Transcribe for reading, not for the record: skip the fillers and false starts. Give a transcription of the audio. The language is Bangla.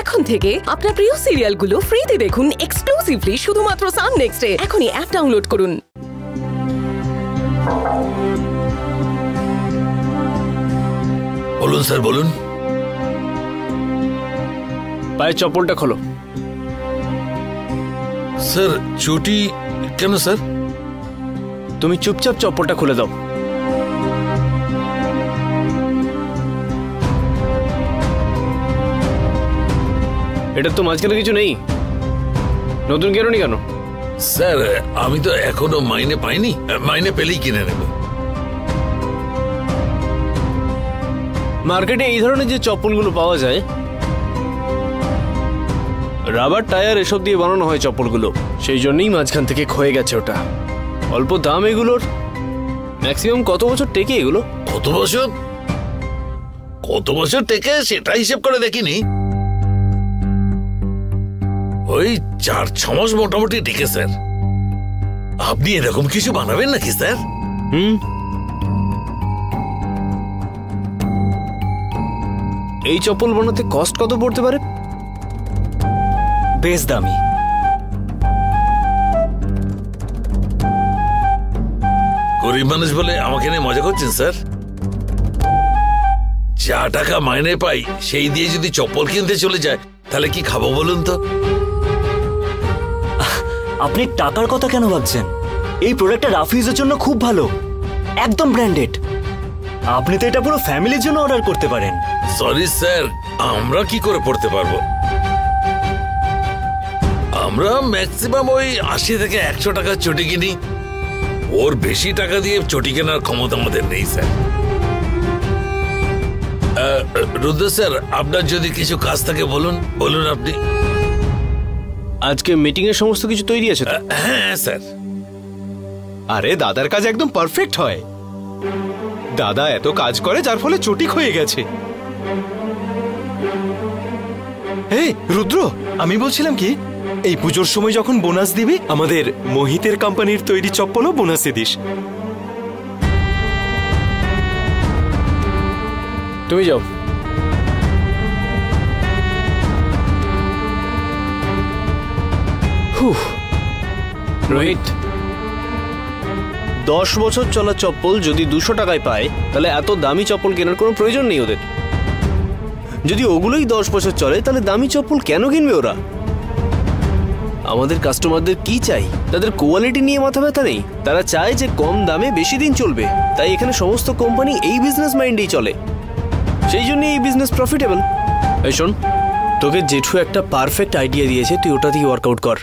এখন থেকে আপনার প্রিয় সিরিয়ালগুলো ফ্রিতে দেখুন এক্সক্লুসিভলি শুধুমাত্র সান নেক্সটে। এখনই অ্যাপ ডাউনলোড করুন। বলুন স্যার, বলুন। পায়ের চপ্পলটা খোলো। স্যার চটি কেন স্যার? তুমি চুপচাপ চপ্পলটা খুলে দাও। এটা তো মাঝখানে কিছু নেই, নতুন কেন নি কেন? স্যার আমি তো এখনো মাইনে পাইনি, মাইনে পেলেই কিনে নেব। মার্কেটে এই ধরনের যে চপ্পলগুলো পাওয়া যায়, রাবার টায়ার এসব দিয়ে বানানো হয় চপ্পলগুলো, সেই জন্যই মাঝখান থেকে ক্ষয়ে গেছে ওটা। অল্প দাম এগুলোর, ম্যাক্সিমাম কত বছর টেকে এগুলো? কত বছর টেকে সেটা হিসেব করে দেখিনি, ওই 4-6 মাস মোটামুটি টেকে স্যার। আপনি এরকম কিছু বানাবেন নাকি স্যার? এই চপ্পল বানাতে কস্ট কত পড়তে পারে? বেশ দামি। গরিব মানুষ বলে আমাকে নিয়ে মজা করছেন স্যার? যা টাকা মাইনে পাই সেই দিয়ে যদি চপ্পল কিনতে চলে যায় তাহলে কি খাবো বলুন তো? আপনি টাকার কথা কেন ভাবছেন? এই প্রোডাক্টটা রাফিজের জন্য খুব ভালো, একদম ব্র্যান্ডেড। আপনি তো এটা পুরো ফ্যামিলির জন্য অর্ডার করতে পারেন। সরি স্যার, আমরা কি করে পড়তে পারবো? আমরা ম্যাক্সিমাম ওই 80 থেকে 100 টাকার চটি কিনি, ওর বেশি টাকা দিয়ে চটি কেনার ক্ষমতা আমাদের নেই স্যার। রুদ্র স্যার, আপনার যদি কিছু কাজ থাকে বলুন আপনি। আজকে মিটিং এর সমস্ত কিছু তৈরি আছে তো? হ্যাঁ স্যার। আরে দাদার কাজ একদম পারফেক্ট হয়। দাদা এত কাজ করে যার ফলে চটি ক্ষয়ে গেছে। এই রুদ্র, আমি বলছিলাম কি, এই পুজোর সময় যখন বোনাস দিবি আমাদের মোহিতের কোম্পানির তৈরি চপ্পলও বোনাসে দিস। তুমি যাও। রোহিত, 10 বছর চলা চপ্পল যদি 200 টাকায় পায় তাহলে এত দামি চপ্পল কেনার কোনো প্রয়োজন নেই ওদের। যদি ওগুলোই 10 বছর চলে তাহলে দামি চপ্পল কেন কিনবে ওরা? আমাদের কাস্টমারদের কি চাই? তাদের কোয়ালিটি নিয়ে মাথা ব্যথা নেই, তারা চায় যে কম দামে বেশি দিন চলবে। তাই এখানে সমস্ত কোম্পানি এই বিজনেস মাইন্ডেই চলে, সেই জন্য এই বিজনেস প্রফিটেবল। এই শোন, তোকে জেঠু একটা পারফেক্ট আইডিয়া দিয়েছে, তুই ওটা দিয়ে ওয়ার্কআউট কর।